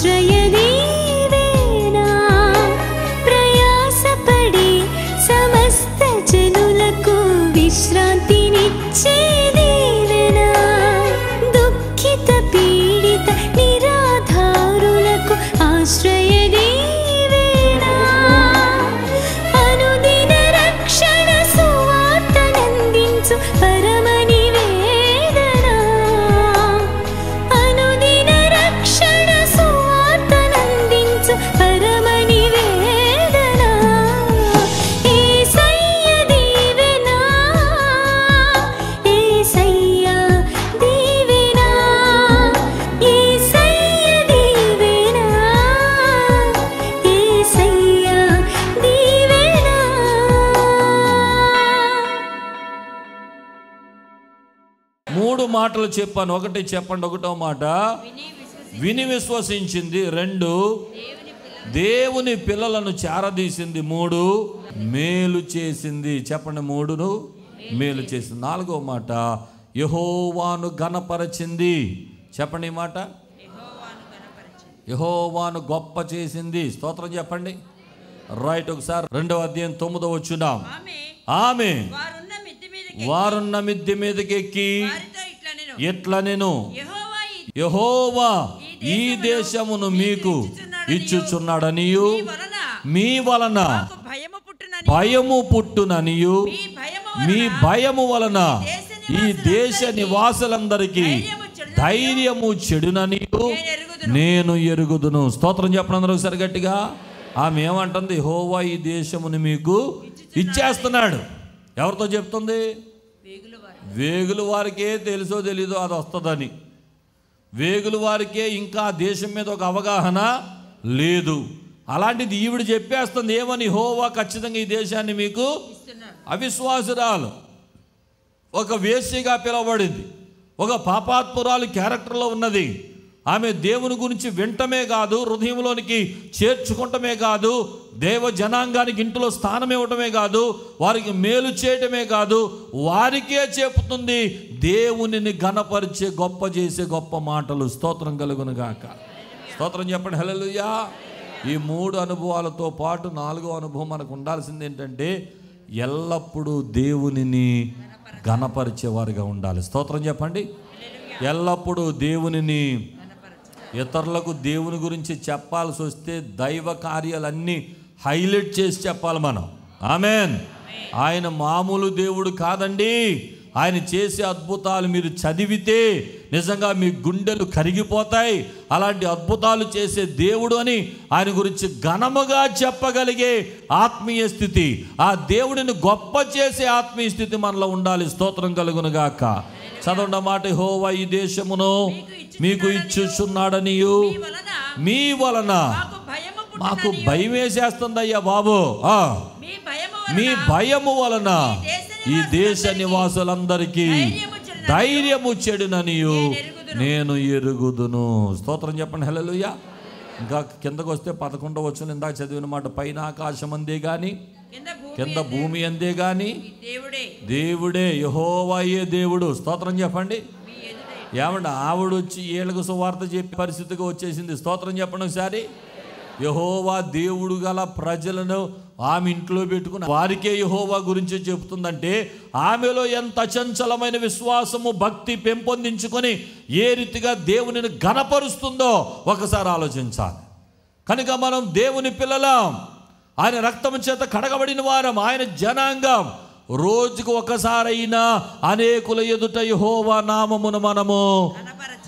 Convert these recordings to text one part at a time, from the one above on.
ఆశ్రయ దీవెనా ప్రయాసపడి సమస్త జనులకు విశ్రాంతినిచ్చే దీవెనా దుఃఖిత పీడిత నిరాధారులకు ఆశ్రయ దీవెనా అనుదిన రక్షణ సువార్తనందించు పరమ నివేదనా అనుదిన రక్షణ సువార్తనందించు పరమ నివేదనా యేసయ్య దీవెనా యేసయ్య దీవెనా యేసయ్య దీవెనా యేసయ్య దీవెనా. మూడు మాటలు చెప్పాను. ఒకటి చెప్పండి. ఒకటో మాట విని విశ్వసించింది. రెండు దేవుని పిల్లలను చేరదీసింది. మూడు మేలు చేసింది. చెప్పండి. మూడును మేలు చేసింది. నాలుగో మాట యెహోవాను ఘనపరచింది. చెప్పండి ఈ మాట. యెహోవాను గొప్ప చేసింది. స్తోత్రం చెప్పండి. రైట్. ఒకసారి 2వ అధ్యాయం 9వ వచనం. ఆమె వారున్న మిద్దె మీదకి ఎక్కి ఇట్లా నేను యెహోవా ఈ దేశమును మీకు ఇచ్చుచున్నాడనియు మీ వలన భయము పుట్టుననియు మీ భయము వలన ఈ దేశ నివాసులందరికీ ధైర్యము చెడుననియు నేను ఎరుగుదును. స్తోత్రం చెప్పండి అందరూ ఒకసారి గట్టిగా. ఆమె ఏమంటుంది? యెహోవా ఈ దేశమును మీకు ఇచ్చేస్తున్నాడు. ఎవరితో చెప్తుంది? వేగుల వారికే తెలుసో తెలీదో అది వస్తుందని. వేగుల వారికే ఇంకా దేశం మీద ఒక అవగాహన లేదు. అలాంటిది ఈవిడ చెప్పేస్తుంది. ఏమని? యెహోవా ఖచ్చితంగా ఈ దేశాన్ని మీకు. అవిశ్వాసురాలు, ఒక వేశ్యగా పిలువబడింది, ఒక పాపాత్మురాలు క్యారెక్టర్లో ఉన్నది. ఆమె దేవుని గురించి వింటమే కాదు, హృదయంలోనికి చేర్చుకుంటమే కాదు, దేవ జనాంగానికి ఇంటిలో స్థానం ఇవ్వటమే కాదు, వారికి మేలు చేయటమే కాదు, వారికే చెప్తుంది దేవునిని ఘనపరిచే గొప్ప చేసే గొప్ప మాటలు. స్తోత్రం కలుగును గాక. స్తోత్రం చెప్పండి. హల్లెలూయా. ఈ మూడు అనుభవాలతో పాటు 4వ అనుభవం మనకు ఉండాల్సింది ఏంటంటే ఎల్లప్పుడూ దేవునిని ఘనపరిచేవారుగా ఉండాలి. స్తోత్రం చెప్పండి. ఎల్లప్పుడూ దేవునిని. ఇతరులకు దేవుని గురించి చెప్పాల్సి వస్తే దైవ కార్యాలన్నీ హైలైట్ చేసి చెప్పాలి మనం. ఆమెన్. ఆయన మామూలు దేవుడు కాదండి. ఆయన చేసే అద్భుతాలు మీరు చదివితే నిజంగా మీ గుండెలు కరిగిపోతాయి. అలాంటి అద్భుతాలు చేసే దేవుడు అని ఆయన గురించి ఘనముగా చెప్పగలిగే ఆత్మీయ స్థితి, ఆ దేవుడిని గొప్ప చేసే ఆత్మీయ స్థితి మనలో ఉండాలి. స్తోత్రం కలుగును గాక. చదవండి మాట. యెహోవా ఈ దేశమును మీకు ఇచ్చుచున్నాడనియు మీ వలన మాకు భయం వేసేస్తుందయ్యా బాబు. మీ భయము వలన ఈ దేశ నివాసులందరికీ ధైర్యము చెడుననియు నేను ఎరుగుదును. స్తోత్రం చెప్పండి. హల్లెలూయా. ఇంకా కిందకు వస్తే 11వ వచనం ఇందాక చదివిన మాట. పైన ఆకాశం అందే గాని కింద భూమి అందే గాని దేవుడే, యెహోవాయే దేవుడు. స్తోత్రం చెప్పండి. ఏమంటే ఆవిడ వచ్చి ఏళ్ళకు సువార్త చెప్పే పరిస్థితిగా వచ్చేసింది. స్తోత్రం చెప్పండి ఒకసారి. యెహోవా దేవుడు గల ప్రజలను ఆమె ఇంట్లో పెట్టుకుని వారికే యెహోవా గురించి చెబుతుందంటే ఆమెలో ఎంత అచంచలమైన విశ్వాసము భక్తి పెంపొందించుకొని ఏ రీతిగా దేవునిని ఘనపరుస్తుందో ఒకసారి ఆలోచించాలి. కనుక మనం దేవుని పిల్లలం, ఆయన రక్తము చేత కడగబడిన వారం, ఆయన జనాంగం. రోజుకు ఒకసారైనా అనేకుల ఎదుట యెహోవా నామమును మనము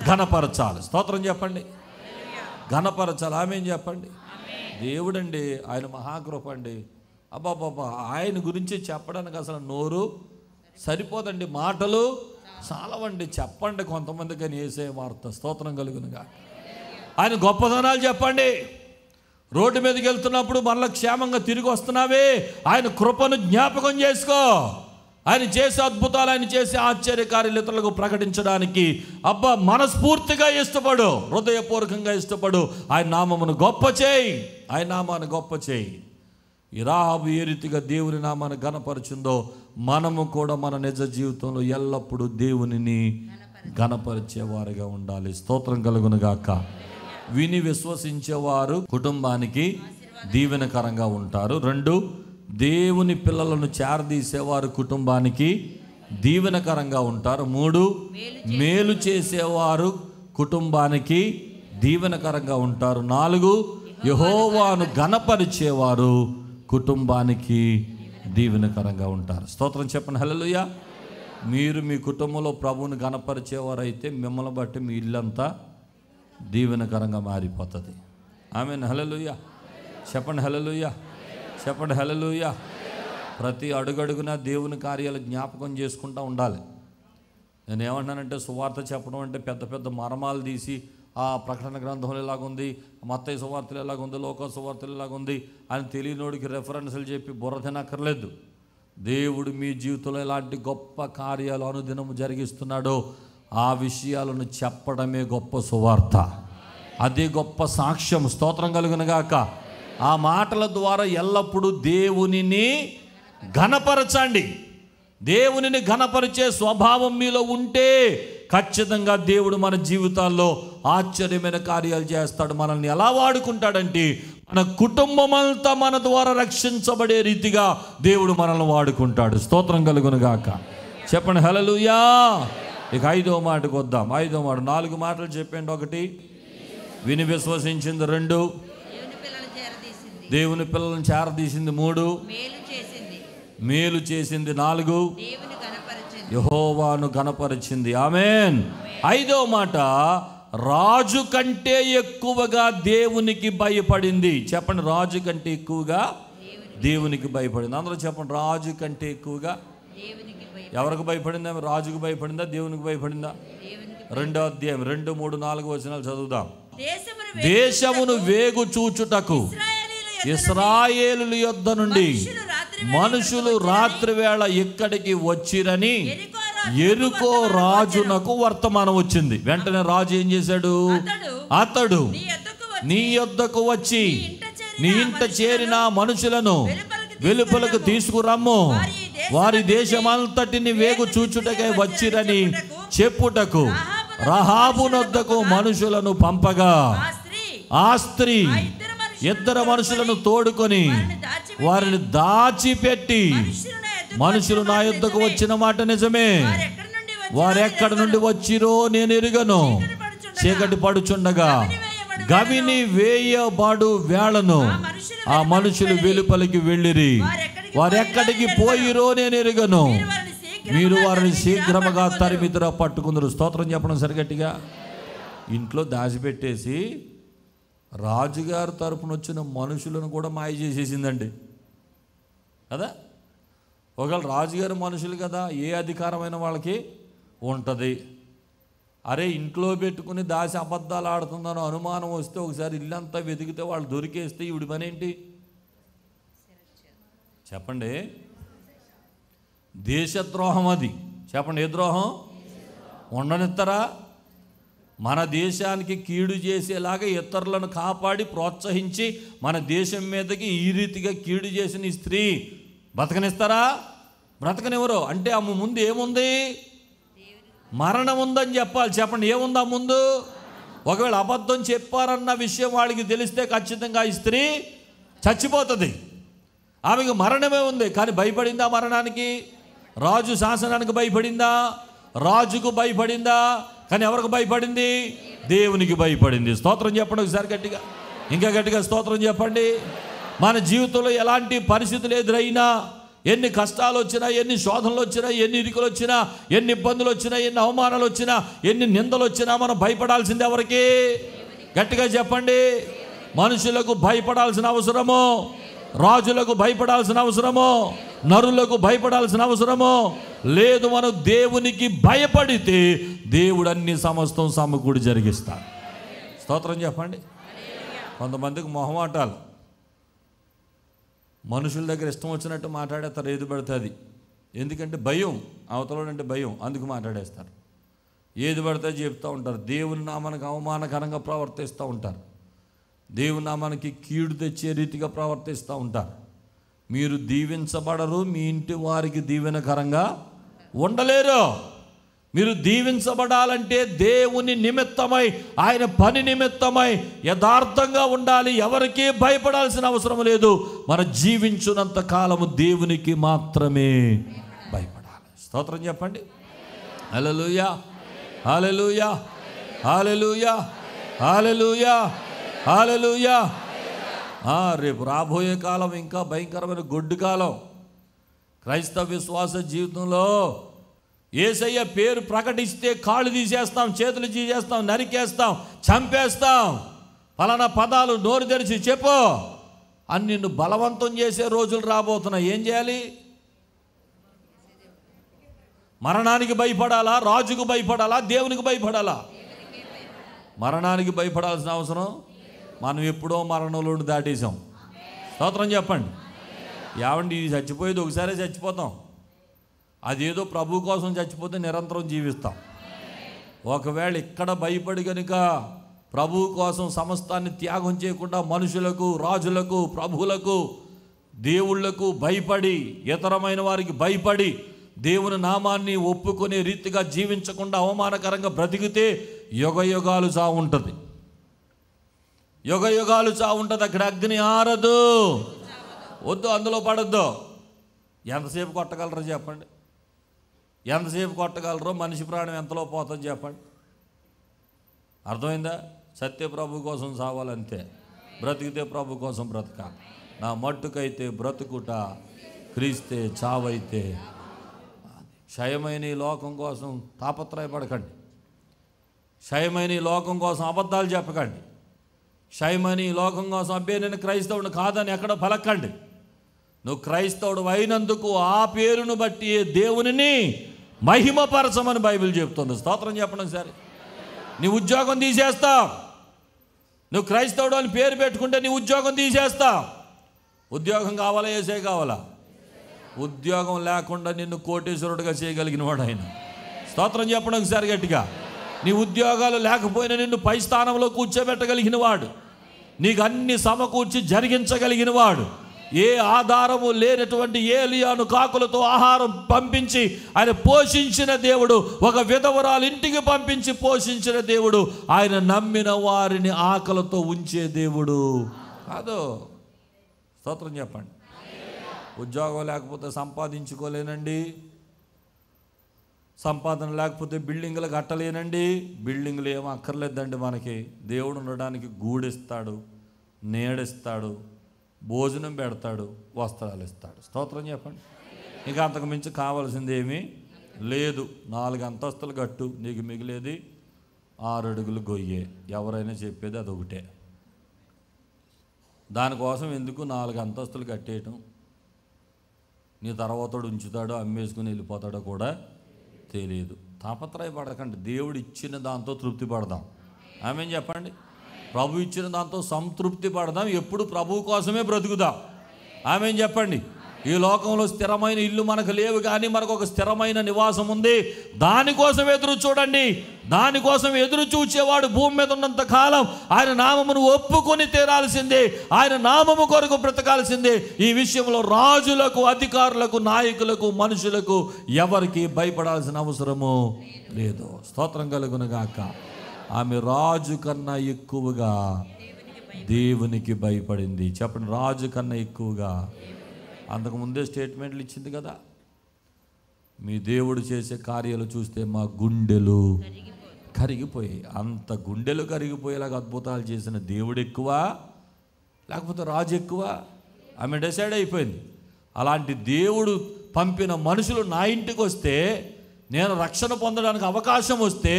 ఘనపరచాలి. స్తోత్రం చెప్పండి. ఘనపరచాలి. ఆమేన్ చెప్పండి. దేవుడండి, ఆయన మహాకృప అండి. అబ్బాబాబా, ఆయన గురించి చెప్పడానికి అసలు నోరు సరిపోదండి, మాటలు చాలవండి. చెప్పండి కొంతమంది కానీ యేసయ్య వార్త. స్తోత్రం కలుగునుగా. ఆయన గొప్పతనాలు చెప్పండి. రోడ్డు మీదకి వెళ్తున్నప్పుడు మనలో క్షేమంగా తిరిగి వస్తున్నావే, ఆయన కృపను జ్ఞాపకం చేసుకో. ఆయన చేసే అద్భుతాలు, ఆయన చేసే ఆశ్చర్యకార్యాలు ఇతరులకు ప్రకటించడానికి అబ్బా మనస్ఫూర్తిగా ఇష్టపడు, హృదయపూర్వకంగా ఇష్టపడు. ఆయన నామమును గొప్ప చేయి, ఆయన నామాన్ని గొప్ప చేయి. ఈ రాహాబు ఏ రీతిగా దేవుని నామాన్ని ఘనపరిచిందో మనము కూడా మన నిజ జీవితంలో ఎల్లప్పుడూ దేవునిని ఘనపరిచేవారుగా ఉండాలి. స్తోత్రం కలుగును గాక. విని విశ్వసించేవారు కుటుంబానికి దీవెనకరంగా ఉంటారు. 2, దేవుని పిల్లలను చేరదీసేవారు కుటుంబానికి దీవెనకరంగా ఉంటారు. 3, మేలు చేసేవారు కుటుంబానికి దీవెనకరంగా ఉంటారు. 4, యెహోవాను ఘనపరిచేవారు కుటుంబానికి దీవెనకరంగా ఉంటారు. స్తోత్రం చెప్పండి హల్లెలూయా. మీరు మీ కుటుంబంలో ప్రభువుని ఘనపరిచేవారైతే మిమ్మల్ని బట్టి మీ ఇల్లంతా దీవెనకరంగా మారిపోతుంది. ఆమేన్ హల్లెలూయా. చెప్పండి హల్లెలూయా, చెప్పండి హల్లెలూయా. ప్రతి అడుగడుగున దేవుని కార్యాలు జ్ఞాపకం చేసుకుంటూ ఉండాలి. నేను ఏమంటానంటే సువార్త చెప్పడం అంటే పెద్ద పెద్ద మర్మాలు తీసి ఆ ప్రకటన గ్రంథంలో ఎలాగుంది, మత్తయి సువార్తలు ఎలాగుంది, లోక సువార్తలు ఎలాగుంది అని తెలియనోడికి రెఫరెన్స్లు చెప్పి బుర్ర తినక్కర్లేదు. దేవుడు మీ జీవితంలో ఎలాంటి గొప్ప కార్యాలు అనుదినము జరిగిస్తున్నాడో ఆ విషయాలను చెప్పడమే గొప్ప సువార్త. అదే గొప్ప సాక్ష్యం. స్తోత్రం కలుగునుగాక. ఆ మాటల ద్వారా ఎల్లప్పుడూ దేవునిని ఘనపరచండి. దేవునిని ఘనపరిచే స్వభావం మీలో ఉంటే ఖచ్చితంగా దేవుడు మన జీవితాల్లో ఆశ్చర్యమైన కార్యాలు చేస్తాడు. మనల్ని ఎలా వాడుకుంటాడంటే మన కుటుంబం అంతా మన ద్వారా రక్షించబడే రీతిగా దేవుడు మనల్ని వాడుకుంటాడు. స్తోత్రం కలుగునుగాక. చెప్పండి హల్లెలూయా. ఇక 5వ మాటకు వద్దాం. 5వ మాట 4 మాటలు చెప్పండి. 1, విని విశ్వసించింది. 2, దేవుని పిల్లలను చేరదీసింది. 3, మేలు చేసింది. 4, యెహోవాను ఘనపరిచింది. ఆమేన్. 5వ మాట రాజు కంటే ఎక్కువగా దేవునికి భయపడింది. చెప్పండి, రాజు కంటే ఎక్కువగా దేవునికి భయపడింది. అందరూ చెప్పండి, రాజు కంటే ఎక్కువగా ఎవరికి భయపడిందా? రాజుకు భయపడిందా, దేవునికి భయపడిందా? 2వ అధ్యాయం 2, 3, 4 వచనాలు చదువుదాం. దేశమును వేగు చూచుటకు ఇశ్రాయేలు యొద్ద నుండి మనుషులు రాత్రి వేళ ఇక్కడికి వచ్చిరని యెరికో రాజునకు వర్తమానం వచ్చింది. వెంటనే రాజు ఏం చేశాడు? అతడు నీ యొద్దకు వచ్చి నీ ఇంట చేరిన మనుషులను వెలుపలకు తీసుకురమ్ము, వారి దేశమంతటిని వేగు చూచుటకై వచ్చిరని చెప్పుటకు రహాబునొద్దకు మనుషులను పంపగా ఆ స్త్రీ 2 మనుషులను తోడుకొని వారిని దాచిపెట్టి, మనుషులు నా యొద్దకు వచ్చిన మాట నిజమే, వారెక్కడి నుండి వచ్చిరో నేను ఎరుగను, చీకటి పడుచుండగా గవిని వేయబడు వేళను ఆ మనుషులు వెలుపలికి వెళ్ళిరి, వారెక్కడికి పోయిరో నేను ఎరుగను, మీరు వారిని శీఘ్రముగా తరిమిదిరా పట్టుకుందరు. స్తోత్రం చెప్పడం సరిగట్టిగా. ఇంట్లో దాచిపెట్టేసి రాజుగారి తరపున వచ్చిన మనుషులను కూడా మాయ చేసేసిందండి కదా. ఒకవేళ రాజుగారి మనుషులు కదా, ఏ అధికారమైన వాళ్ళకి ఉంటుంది. అరే ఇంట్లో పెట్టుకుని దాసి అబద్ధాలు ఆడుతుందనో అనుమానం వస్తే ఒకసారి ఇల్లంతా వెతికితే వాళ్ళు దొరికేస్తే ఈవిడి పని ఏంటి చెప్పండి? దేశద్రోహం అది. చెప్పండి, ఏ ద్రోహం? ఉండనిస్తారా? మన దేశానికి కీడు చేసేలాగా ఇతరులను కాపాడి ప్రోత్సహించి మన దేశం మీదకి ఈ రీతిగా కీడు చేసిన ఈ స్త్రీ బ్రతకనిస్తారా? బ్రతకనివ్వరు. అంటే ఆమె ముందు ఏముంది? మరణం ఉందని చెప్పాలి. చెప్పండి, ఏముందా ముందు? ఒకవేళ అబద్ధం చెప్పారన్న విషయం వాడికి తెలిస్తే ఖచ్చితంగా ఈ స్త్రీ చచ్చిపోతుంది. ఆమెకు మరణమే ఉంది. కానీ భయపడిందా మరణానికి? రాజు శాసనానికి భయపడిందా? రాజుకు భయపడిందా? కానీ ఎవరికి భయపడింది? దేవునికి భయపడింది. స్తోత్రం చెప్పండి ఒకసారి గట్టిగా, ఇంకా గట్టిగా స్తోత్రం చెప్పండి. మన జీవితంలో ఎలాంటి పరిస్థితులు ఎదురైనా, ఎన్ని కష్టాలు వచ్చినా, ఎన్ని శోధనలు వచ్చినా, ఎన్ని ఇరుకులు వచ్చినా, ఎన్ని ఇబ్బందులు వచ్చినా, ఎన్ని అవమానాలు వచ్చినా, ఎన్ని నిందలు వచ్చినా మనం భయపడాల్సింది ఎవరికి? గట్టిగా చెప్పండి. మనుషులకు భయపడాల్సిన అవసరమో, రాజులకు భయపడాల్సిన అవసరమో, నరులకు భయపడాల్సిన అవసరమో లేదు. మనం దేవునికి భయపడితే దేవుడు అన్ని సమస్తం సమకూడి జరిగిస్తాడు. స్తోత్రం చెప్పండి. కొంతమందికి మొహమాటాలు, మనుషుల దగ్గర ఇష్టం వచ్చినట్టు మాట్లాడేస్తారు, ఏది పడుతుంది. ఎందుకంటే భయం, అవతలంటే భయం, అందుకు మాట్లాడేస్తారు. ఏది పడితే చెప్తూ ఉంటారు. దేవుని నామానికి అవమానకరంగా ప్రవర్తిస్తూ ఉంటారు. దేవుని నామానికి కీడు తెచ్చే రీతిగా ప్రవర్తిస్తూ ఉంటారు. మీరు దీవించబడరు, మీ ఇంటి వారికి దీవెనకరంగా ఉండలేరు. మీరు దీవించబడాలంటే దేవుని నిమిత్తమై, ఆయన పని నిమిత్తమై యథార్థంగా ఉండాలి. ఎవరికీ భయపడాల్సిన అవసరం లేదు. మన జీవించున్నంత కాలము దేవునికి మాత్రమే భయపడాలి. స్తోత్రం చెప్పండి. హల్లెలూయా, హల్లెలూయా, హల్లెలూయా, హల్లెలూయా, హల్లెలూయా. రేపు రాబోయే కాలం ఇంకా భయంకరమైన గొడ్డు కాలం. క్రైస్తవ విశ్వాస జీవితంలో యేసయ్య పేరు ప్రకటిస్తే కాళ్ళు తీసేస్తాం, చేతులు తీసేస్తాం, నరికేస్తాం, చంపేస్తాం. ఫలానా పదాలు నోరు తెరిచి చెప్పు అని నిన్ను బలవంతం చేసే రోజులు రాబోతున్నాయి. ఏం చేయాలి? మరణానికి భయపడాలా? రాజుకు భయపడాలా? దేవునికి భయపడాలా? మరణానికి భయపడాల్సిన అవసరం, మనం ఎప్పుడో మరణంలో దాటేసాం. స్తోత్రం చెప్పండి. ఏమండి, ఇది చచ్చిపోయేది ఒకసారి చచ్చిపోతాం. అదేదో ప్రభు కోసం చచ్చిపోతే నిరంతరం జీవిస్తాం. ఒకవేళ ఇక్కడ భయపడి కనుక ప్రభు కోసం సమస్తాన్ని త్యాగం చేయకుండా మనుషులకు, రాజులకు, ప్రభువులకు, దేవుళ్లకు భయపడి, ఇతరమైన వారికి భయపడి, దేవుని నామాన్ని ఒప్పుకునే రీతిగా జీవించకుండా అవమానకరంగా బ్రతికితే యుగయుగాలు చావు ఉంటుంది. యుగయుగాలు చావు ఉంటుంది. అక్కడ అగ్ని ఆరదు. వద్దు, అందులో పడద్దు. ఎంతసేపు కొట్టగలరో చెప్పండి? ఎంతసేపు కొట్టగలరో? మనిషి ప్రాణం ఎంతలో పోతుంది చెప్పండి? అర్థమైందా? సత్య ప్రభు కోసం సావాలంతే. బ్రతికితే ప్రభు కోసం బ్రతకాలి. నా మట్టుకైతే బ్రతుకుట క్రీస్తే, చావైతే. క్షయమైన ఈ లోకం కోసం తాపత్రయపడకండి. క్షయమైన ఈ లోకం కోసం అబద్ధాలు చెప్పకండి. క్షయమైన ఈ లోకం కోసం అబ్బే నేను క్రైస్తవుడు కాదని ఎక్కడ పలకండి. నువ్వు క్రైస్తవుడు అయినందుకు ఆ పేరును బట్టి దేవునిని మహిమపరచమని బైబిల్ చెప్తుంది. స్తోత్రం చెప్పండి సరే. నీ ఉద్యోగం తీసేస్తావు. నువ్వు క్రైస్తవుడు అని పేరు పెట్టుకుంటే నీ ఉద్యోగం తీసేస్తావు. ఉద్యోగం కావాలా? యేసే కావాలా? ఉద్యోగం లేకుండా నిన్ను కోటేశ్వరుడుగా చేయగలిగిన వాడు ఆయన. స్తోత్రం చెప్పండి ఒకసారి గట్టిగా. నీ ఉద్యోగాలు లేకపోయినా నిన్ను పై స్థానంలో కూర్చోబెట్టగలిగిన వాడు, నీకు అన్ని సమకూర్చి జరిగించగలిగిన వాడు, ఏ ఆధారము లేనటువంటి ఏలియాను కాకులతో ఆహారం పంపించి ఆయన పోషించిన దేవుడు, ఒక విధవరాలు ఇంటికి పంపించి పోషించిన దేవుడు, ఆయన నమ్మిన వారిని ఆకలితో ఉంచే దేవుడు కాదు. స్తోత్రం చెప్పండి. ఉద్యోగం లేకపోతే సంపాదించుకోలేనండి. సంపాదన లేకపోతే బిల్డింగ్లు కట్టలేనండి. బిల్డింగ్లు ఏమో అక్కర్లేదండి. మనకి దేవుడు ఉండడానికి గూడిస్తాడు, నీడిస్తాడు, భోజనం పెడతాడు, వస్త్రాలు ఇస్తాడు. స్తోత్రం చెప్పండి. ఇంకా అంతకు మించి కావాల్సింది ఏమీ లేదు. 4 అంతస్తులు కట్టు, నీకు మిగిలేది 6 అడుగులు గొయ్యే. ఎవరైనా చెప్పేది అదొకటే. దానికోసం ఎందుకు 4 అంతస్తులు కట్టేయటం? నీ తర్వాతోడు ఉంచుతాడో అమ్మేసుకుని వెళ్ళిపోతాడో కూడా తెలియదు. తాపత్రయపడకండి. దేవుడు ఇచ్చిన దాంతో తృప్తి పడదాం. ఆమేన్ చెప్పండి. ప్రభు ఇచ్చిన దాంతో సంతృప్తి పడదాం. ఎప్పుడు ప్రభువు కోసమే బ్రతుకుదాం. ఆమేన్ చెప్పండి. ఈ లోకంలో స్థిరమైన ఇల్లు మనకు లేవు, కానీ మనకు ఒక స్థిరమైన నివాసం ఉంది. దానికోసం ఎదురు చూడండి. దానికోసం ఎదురు చూచేవాడు భూమి మీద ఉన్నంత కాలం ఆయన నామమును ఒప్పుకొని తీరాల్సిందే. ఆయన నామము కొరకు బ్రతకాల్సిందే. ఈ విషయంలో రాజులకు, అధికారులకు, నాయకులకు, మనుషులకు ఎవరికి భయపడాల్సిన అవసరము లేదు. స్తోత్రం కలుగునుగాక. ఆమె రాజు కన్నా ఎక్కువగా దేవునికి భయపడింది. చెప్పండి, రాజు కన్నా ఎక్కువగా. అంతకుముందే స్టేట్మెంట్లు ఇచ్చింది కదా, మీ దేవుడు చేసే కార్యాలు చూస్తే మా గుండెలు కరిగిపోయాయి. అంత గుండెలు కరిగిపోయేలాగా అద్భుతాలు చేసిన దేవుడు ఎక్కువ లేకపోతే రాజు ఎక్కువ? ఆమె డిసైడ్ అయిపోయింది. అలాంటి దేవుడు పంపిన మనుషులు నా ఇంటికి వస్తే, నేను రక్షణ పొందడానికి అవకాశం వస్తే,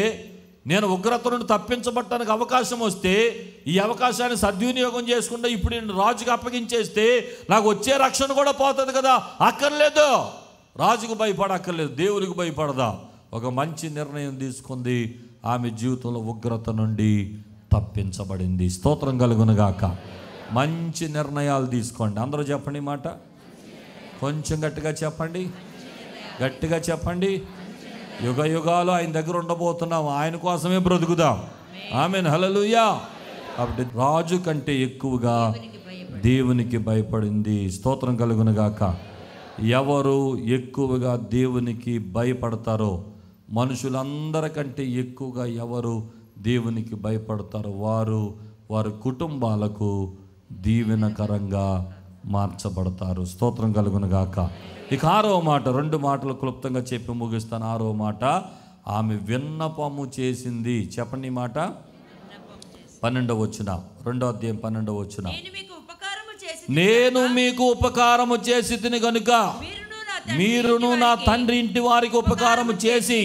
నేను ఉగ్రత నుండి తప్పించబట్టడానికి అవకాశం వస్తే, ఈ అవకాశాన్ని సద్వినియోగం చేసుకుంటే ఇప్పుడు నేను రాజుకు అప్పగించేస్తే నాకు వచ్చే రక్షణ కూడా పోతుంది కదా. అక్కర్లేదు, రాజుకు భయపడక్కర్లేదు, దేవునికి భయపడదా. ఒక మంచి నిర్ణయం తీసుకుంది. ఆమె జీవితంలో ఉగ్రత నుండి తప్పించబడింది. స్తోత్రం కలుగునుగాక. మంచి నిర్ణయాలు తీసుకోండి. అందరూ చెప్పండి మాట. కొంచెం గట్టిగా చెప్పండి, గట్టిగా చెప్పండి. యుగ యుగాలు ఆయన దగ్గర ఉండబోతున్నాం. ఆయన కోసమే బ్రతుకుదాం. ఆమేన్, హల్లెలూయా. కాబట్టి రాజు కంటే ఎక్కువగా దేవునికి భయపడింది. స్తోత్రం కలుగునుగాక. ఎవరు ఎక్కువగా దేవునికి భయపడతారో మనుషులందరికంటే ఎక్కువగా ఎవరు దేవునికి భయపడతారో వారు వారి కుటుంబాలకు దీవెనకరంగా మార్చబడతారు. స్తోత్రం కలుగును గాక. ఇక 6వ మాట, 2 మాటలు క్లుప్తంగా చెప్పి ముగిస్తాను. 6వ మాట, ఆమె విన్నపము చేసింది. చెప్పండి ఈ మాట. 12వ వచనం, 2వ అధ్యాయం 12వ వచనం. నేను మీకు ఉపకారము చేసి తిని గనుక మీరును నా తండ్రి ఇంటి వారికి ఉపకారము చేసి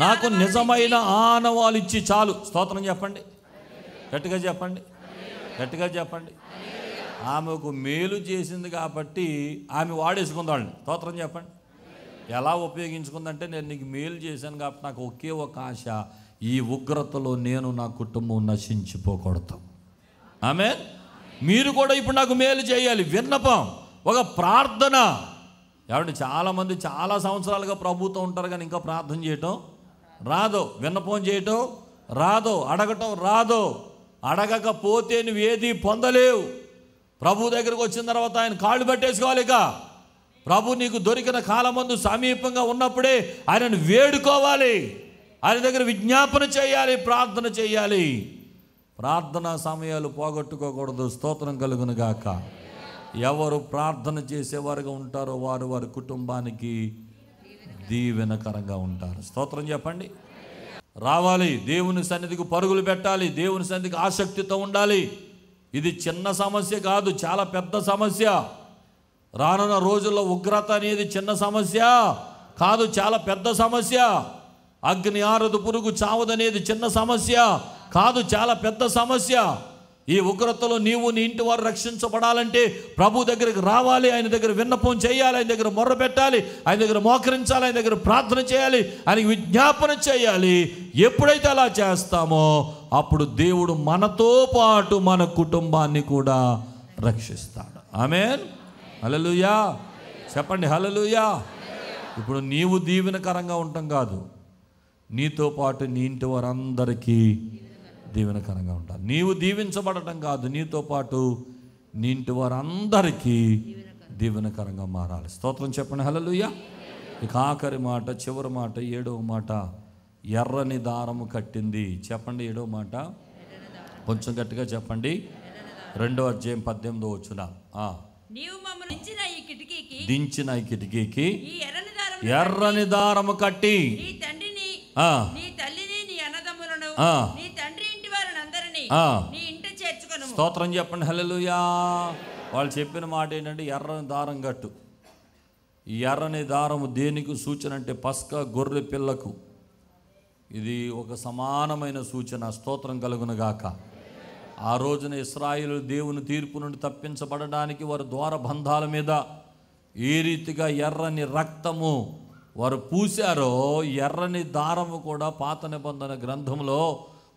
నాకు నిజమైన ఆనవాలు ఇచ్చి చాలు. స్తోత్రం చెప్పండి, గట్టిగా చెప్పండి, గట్టిగా చెప్పండి. ఆమె ఒక మేలు చేసింది కాబట్టి ఆమె వాడేసుకుందాళ్ళని. స్తోత్రం చెప్పండి. ఎలా ఉపయోగించుకుందంటే, నేను నీకు మేలు చేశాను కాబట్టి నాకు ఒకే ఒక ఆశ, ఈ ఉగ్రతలో నేను నా కుటుంబం నశించిపోకూడదు. ఆమెన్. మీరు కూడా ఇప్పుడు నాకు మేలు చేయాలి. విన్నపం, ఒక ప్రార్థన. ఏమంటే చాలామంది చాలా సంవత్సరాలుగా ప్రభుతో ఉంటారు కానీ ఇంకా ప్రార్థన చేయటం రాదు, విన్నపం చేయటం రాదు, అడగటం రాదు. అడగకపోతే నువ్వు ఏది పొందలేవు. ప్రభు దగ్గరకు వచ్చిన తర్వాత ఆయన కాళ్ళు పట్టేసుకోవాలి. ఇక ప్రభు నీకు దొరికిన కాలమందు సమీపంగా ఉన్నప్పుడే ఆయనను వేడుకోవాలి, ఆయన దగ్గర విజ్ఞాపన చేయాలి, ప్రార్థన చేయాలి. ప్రార్థనా సమయాలు పోగొట్టుకోకూడదు. స్తోత్రం కలుగును గాక. ఎవరు ప్రార్థన చేసేవారుగా ఉంటారో వారు వారి కుటుంబానికి దీవెనకరంగా ఉంటారు. స్తోత్రం చెప్పండి. రావాలి, దేవుని సన్నిధికి పరుగులు పెట్టాలి, దేవుని సన్నిధికి ఆసక్తితో ఉండాలి. ఇది చిన్న సమస్య కాదు, చాలా పెద్ద సమస్య. రానున్న రోజుల్లో ఉగ్రత అనేది చిన్న సమస్య కాదు, చాలా పెద్ద సమస్య. అగ్ని ఆరదు, పురుగు చావదనేది చిన్న సమస్య కాదు, చాలా పెద్ద సమస్య. ఈ ఉగ్రతలో నీవు నీ ఇంటి వారు రక్షించబడాలంటే ప్రభు దగ్గరికి రావాలి, ఆయన దగ్గర విన్నపం చేయాలి, ఆయన దగ్గర మొర్ర పెట్టాలి, ఆయన దగ్గర మోకరించాలి, ఆయన దగ్గర ప్రార్థన చేయాలి, ఆయనకి విజ్ఞాపన చేయాలి. ఎప్పుడైతే అలా చేస్తామో అప్పుడు దేవుడు మనతో పాటు మన కుటుంబాన్ని కూడా రక్షిస్తాడు. ఆమేన్. హల్లెలూయా చెప్పండి, హల్లెలూయా. ఇప్పుడు నీవు దీవెనకరంగా ఉండటం కాదు, నీతో పాటు నీ ఇంటి వారందరికీ దీవెనకరంగా ఉంటారు. నీవు దీవించబడటం కాదు, నీతో పాటు నీ ఇంటి వారందరికీ దీవెనకరంగా మారాలి. స్తోత్రం చెప్పండి, హల్లెలూయా. ఇక ఆఖరి మాట, చివరి మాట, 7వ మాట, ఎర్రని దారము కట్టింది. చెప్పండి 7వ మాట, కొంచెం గట్టిగా చెప్పండి. 2వ అధ్యాయం 18వ వచనం. దించిన ఈ కిటికీకి ఎర్రని దారము కట్టి స్తోత్రం చెప్పండి, హల్లెలూయా. వాళ్ళు చెప్పిన మాట ఏంటంటే ఎర్రని దారం కట్టు. ఈ ఎర్రని దారము దేనికి సూచన అంటే పస్కా గొర్రె పిల్లకు ఇది ఒక సమానమైన సూచన. స్తోత్రం కలుగును గాక. ఆ రోజున ఇశ్రాయేలు దేవుని తీర్పు నుండి తప్పించబడడానికి వారి ద్వార బంధాల మీద ఏ రీతిగా ఎర్రని రక్తము వారు పూశారో, ఎర్రని దారము కూడా పాత నిబంధన గ్రంథంలో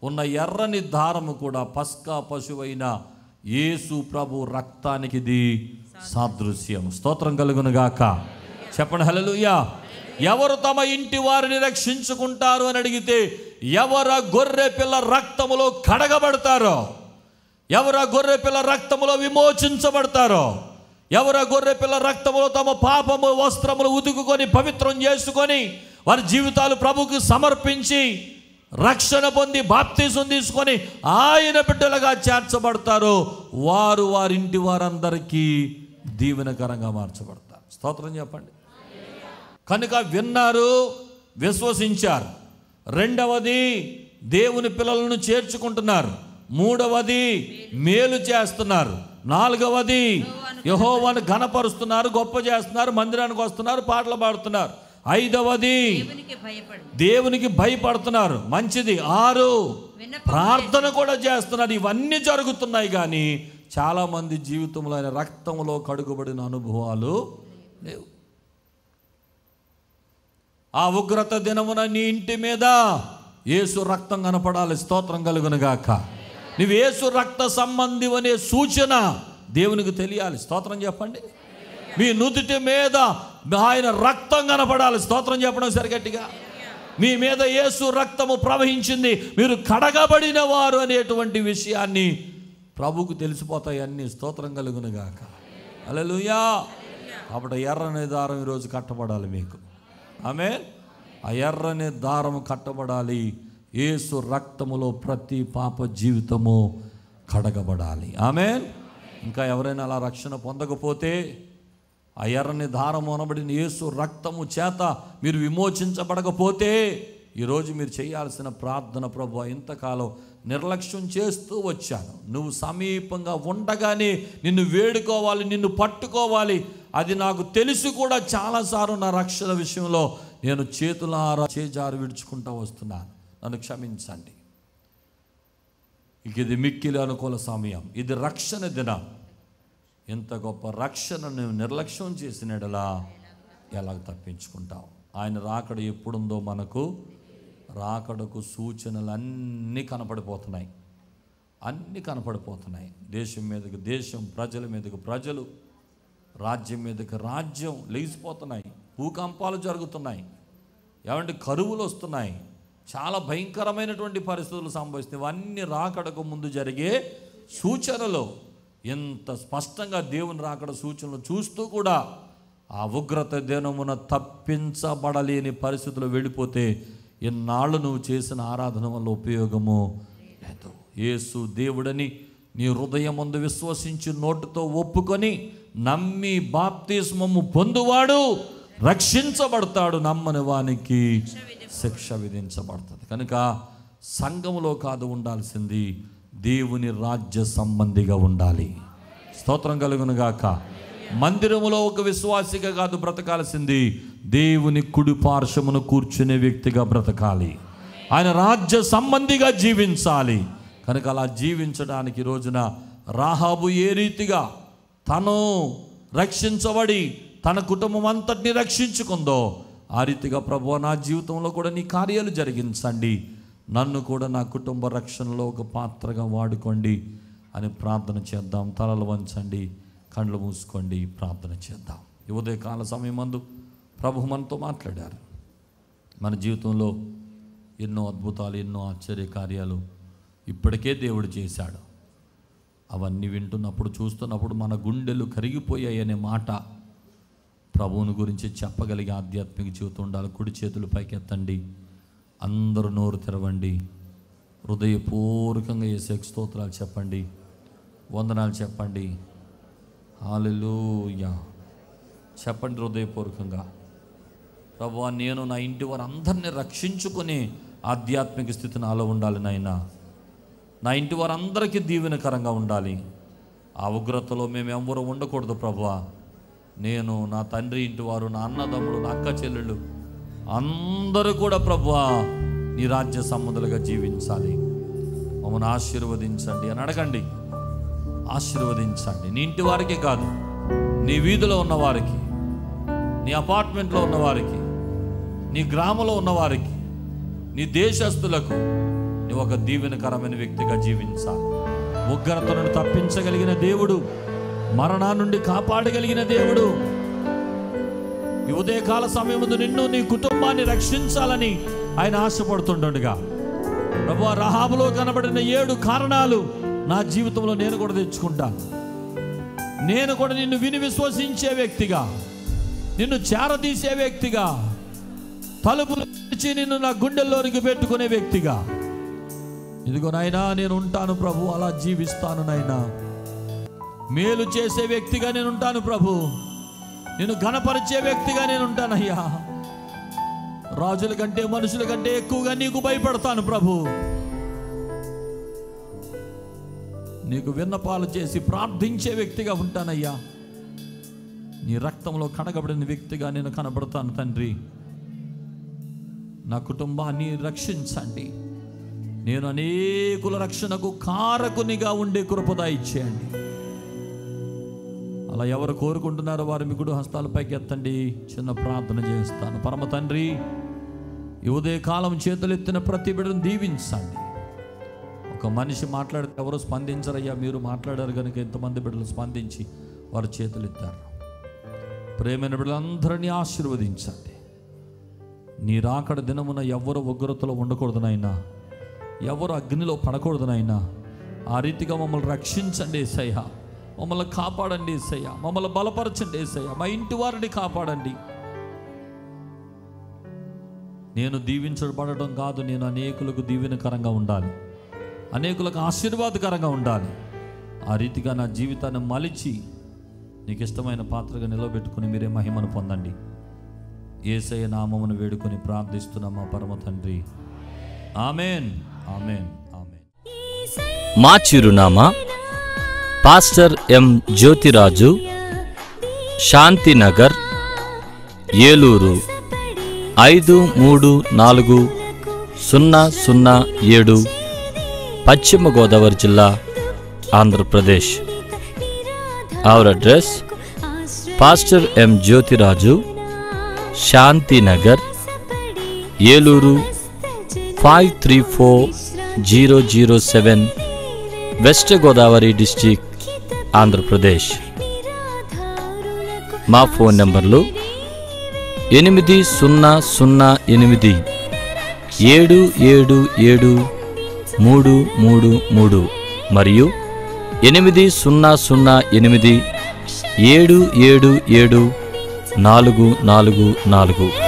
ఉన్న ఎర్రని దారము కూడా పస్కా పశువైన యేసు ప్రభు రక్తానికి ఇది సాదృశ్యం. స్తోత్రం కలుగును గాక. చెప్పండి, హల్లెలూయా. ఎవరు తమ ఇంటి వారిని రక్షించుకుంటారు అని అడిగితే, ఎవరు గొర్రె పిల్ల రక్తములో కడగబడతారో, ఎవరు గొర్రె పిల్ల రక్తములో విమోచించబడతారో, ఎవరు గొర్రె పిల్ల రక్తములో తమ పాపము వస్త్రములు ఉతుకుకొని పవిత్రం చేసుకొని వారి జీవితాలు ప్రభుకు సమర్పించి రక్షణ పొంది బాప్తిసం తీసుకొని ఆయన బిడ్డలుగా చేర్చబడతారో వారు వారింటి వారందరికీ దీవెనకరంగా మార్చబడతారు. స్తోత్రం చెప్పండి. కనుక విన్నారు, విశ్వసించారు. రెండవది దేవుని పిల్లలను చేర్చుకుంటున్నారు. మూడవది మేలు చేస్తున్నారు. నాలుగవది యెహోవాను ఘనపరుస్తున్నారు, గొప్ప చేస్తున్నారు, మందిరానికి వస్తున్నారు, పాటలు పాడుతున్నారు. ఐదవది దేవునికి భయపడుతున్నారు, మంచిది. 6 ప్రార్థన కూడా చేస్తున్నారు. ఇవన్నీ జరుగుతున్నాయి కానీ చాలామంది జీవితంలో ఆయన రక్తంలో కడుగుబడిన అనుభవాలు లేవు. ఆ ఉగ్రత దినమున నీ ఇంటి మీద యేసు రక్తం కనపడాలి. స్తోత్రం కలుగును గాక. నువ్వు యేసు రక్త సంబంధి అనే సూచన దేవునికి తెలియాలి. స్తోత్రం చెప్పండి. మీ నుదుటి మీద ఆయన రక్తం కనపడాలి. స్తోత్రం చెప్పడం సరిగట్టిగా. మీ మీద యేసు రక్తము ప్రవహించింది, మీరు కడగబడిన వారు అనేటువంటి విషయాన్ని ప్రభువుకు తెలిసిపోతాయి అన్ని. స్తోత్రం కలుగును గాక. హల్లెలూయా. కాబట్టి ఎర్రని దారం ఈరోజు కట్టబడాలి మీకు. ఆమేన్. ఆ ఎర్రని దారము కట్టబడాలి. యేసు రక్తములో ప్రతి పాప జీవితము కడగబడాలి. ఆమేన్. ఇంకా ఎవరైనా అలా రక్షణ పొందకపోతే, ఆ ఎర్రని దారము అనబడిన యేసు రక్తము చేత మీరు విమోచించబడకపోతే, ఈరోజు మీరు చేయాల్సిన ప్రార్థన, ప్రభువా ఇంతకాలం నిర్లక్ష్యం చేస్తూ వచ్చాను, నువ్వు సమీపంగా ఉండగానే నిన్ను వేడుకోవాలి, నిన్ను పట్టుకోవాలి, అది నాకు తెలిసి కూడా చాలాసార్లు నా రక్షణ విషయంలో నేను చేతులారా చేజారు విడుచుకుంటూ వస్తున్నాను, నన్ను క్షమించండి. ఇక ఇది మిక్కిలి అనుకూల సమయం, ఇది రక్షణ దినం. ఎంత గొప్ప రక్షణను నిర్లక్ష్యం చేసినడలా ఎలాగ తప్పించుకుంటావు? ఆయన రాకడ ఎప్పుడుందో మనకు రాకడకు సూచనలు అన్నీ కనపడిపోతున్నాయి, అన్నీ కనపడిపోతున్నాయి. దేశం మీదకి దేశం, ప్రజల మీదకి ప్రజలు, రాజ్యం మీదకి రాజ్యం లేచిపోతున్నాయి, భూకంపాలు జరుగుతున్నాయి, ఏమంటే కరువులు వస్తున్నాయి, చాలా భయంకరమైనటువంటి పరిస్థితులు సంభవిస్తున్నాయి. ఇవన్నీ రాకడకు ముందు జరిగే సూచనలు. ఎంత స్పష్టంగా దేవుని రాకడ సూచనలు చూస్తూ కూడా ఆ ఉగ్రత దినమున తప్పించబడలేని పరిస్థితులు వెళ్ళిపోతే ఎన్నాళ్ళు నువ్వు చేసిన ఆరాధన వల్ల ఉపయోగము లేదు. యేసు దేవుడని నీ హృదయమందు విశ్వసించి నోటితో ఒప్పుకొని నమ్మి బాప్తిస్మము పొందువాడు రక్షించబడతాడు, నమ్మని వానికి శిక్ష విధించబడుతుంది. కనుక సంఘములో కాదు ఉండాల్సింది, దేవుని రాజ్య సంబంధిగా ఉండాలి. స్తోత్రం కలుగును గాక. మందిరములో ఒక విశ్వాసిగా కాదు బ్రతకాల్సింది, దేవుని కుడి పార్శ్వమును కూర్చునే వ్యక్తిగా బ్రతకాలి, ఆయన రాజ్య సంబంధిగా జీవించాలి. కనుక అలా జీవించడానికి రోజున రాహాబు ఏ రీతిగా తను రక్షించబడి తన కుటుంబం అంతటిని రక్షించుకుందో, ఆ రీతిగా ప్రభువా నా జీవితంలో కూడా నీ కార్యాలు జరిగించండి, నన్ను కూడా నా కుటుంబ రక్షణలో ఒక పాత్రగా వాడుకోండి అని ప్రార్థన చేద్దాం. తలలు వంచండి, కళ్ళు మూసుకోండి, ప్రార్థన చేద్దాం. ఈ ఉదయకాల సమయమందు ప్రభు మనతో మాట్లాడారు. మన జీవితంలో ఎన్నో అద్భుతాలు, ఎన్నో ఆశ్చర్య కార్యాలు ఇప్పటికే దేవుడు చేశాడు. అవన్నీ వింటున్నప్పుడు, చూస్తున్నప్పుడు మన గుండెలు కరిగిపోయాయి అనే మాట ప్రభువుని గురించి చెప్పగలిగే ఆధ్యాత్మిక జీవితం ఉండాలి. కుడి చేతులు పైకెత్తండి, అందరూ నోరు తెరవండి, హృదయపూర్వకంగా యేసుకు స్తోత్రాలు చెప్పండి, వందనాలు చెప్పండి, హల్లెలూయా చెప్పండి హృదయపూర్వకంగా. ప్రభువా నేను నా ఇంటి వారందరినీ రక్షించుకునే ఆధ్యాత్మిక స్థితి నాలో ఉండాలి నాయనా, నా ఇంటి వారందరికీ దీవెనకరంగా ఉండాలి. ఆ ఉగ్రతలో మేము ఎవరు ఉండకూడదు ప్రభువా. నేను, నా తండ్రి ఇంటి వారు, నా అన్నదమ్ముడు, నా అక్క చెల్లెళ్ళు అందరూ కూడా ప్రభువా నీ రాజ్య సంబంధులుగా జీవించాలి, మమ్మల్ని ఆశీర్వదించండి అని అడగండి. ఆశీర్వదించండి, నీ ఇంటి వారికే కాదు, నీ వీధిలో ఉన్నవారికి, నీ అపార్ట్మెంట్లో ఉన్నవారికి, నీ గ్రామంలో ఉన్నవారికి, నీ దేశస్తులకు నువ్వు ఒక దీవెనకరమైన వ్యక్తిగా జీవించాలి. ఉగ్రత నుండి తప్పించగలిగిన దేవుడు, మరణా నుండి కాపాడగలిగిన దేవుడు, ఈ ఉదయకాల సమయం ముందు నిన్ను, నీ కుటుంబాన్ని రక్షించాలని ఆయన ఆశపడుతుండగా, ప్రభువా రహాబులో కనబడిన 7 కారణాలు నా జీవితంలో నేను కూడా తెచ్చుకుంటాను. నేను కూడా నిన్ను విని విశ్వసించే వ్యక్తిగా, నిన్ను చేరదీసే వ్యక్తిగా, తలుపులు తెరిచి నిన్ను నా గుండెల్లోనికి పెట్టుకునే వ్యక్తిగా, ఇదిగో నాయనా నేను ఉంటాను ప్రభు, అలా జీవిస్తాను నాయనా. మేలు చేసే వ్యక్తిగా నేను ఉంటాను ప్రభు, నేను ఘనపరిచే వ్యక్తిగా నేను ఉంటానయ్యా. రాజుల కంటే, మనుషుల కంటే ఎక్కువగా నీకు భయపడతాను ప్రభు. నీకు విన్నపాలు చేసి ప్రార్థించే వ్యక్తిగా ఉంటానయ్యా. నీ రక్తంలో కడగబడిన వ్యక్తిగా నేను కనబడతాను తండ్రి. నా కుటుంబాన్ని రక్షించండి, నేను అనేకుల రక్షణకు కారకునిగా ఉండే కృపద ఇచ్చేయండి. అలా ఎవరు కోరుకుంటున్నారో వారు మీ గుడి హస్తాలపైకి ఎత్తండి, చిన్న ప్రార్థన చేస్తాను. పరమ తండ్రి, ఈ ఉదయకాలం చేతులెత్తిన ప్రతి బిడ్డను దీవించండి. ఒక మనిషి మాట్లాడితే ఎవరు స్పందించరయ్యా, మీరు మాట్లాడారు కనుక ఎంతమంది బిడ్డలు స్పందించి వారు చేతులెత్తారు. ప్రేమైన బిడ్డలందరినీ ఆశీర్వదించండి. నీ రాకడ దినమున ఎవరు ఉగ్రతలో ఉండకూడదు నాయనా, ఎవరు అగ్నిలో పడకూడదు నాయనా. ఆ రీతిగా మమ్మల్ని రక్షించండి యేసయ్యా, మమ్మల్ని కాపాడండి యేసయ్యా, మమ్మల్ని బలపరచండి యేసయ్యా, మా ఇంటి వారిని కాపాడండి. నేను దీవించబడటం కాదు, నేను అనేకులకు దీవెనకరంగా ఉండాలి, అనేకులకు ఆశీర్వాదకరంగా ఉండాలి. ఆ రీతిగా నా జీవితాన్ని మలిచి నీకు ఇష్టమైన పాత్రగా నిలబెట్టుకుని మీరే మహిమను పొందండి. యేసయ్య నామమును వేడుకొని ప్రార్థిస్తున్నా మా పరమ తండ్రి. ఆమేన్, ఆమేన్, ఆమేన్. మా చిరునామా పాస్టర్ ఎం జ్యోతిరాజు, శాంతినగర్, ఏలూరు 534007, పశ్చిమ గోదావరి జిల్లా, Andhra Pradesh. Our address pastor M Jyothiraju, Shantinagar, Eluru 534007, west Godavari district, Andhra Pradesh. మా ఫోన్ నంబర్లు 8007773733 మరియు 800877774444.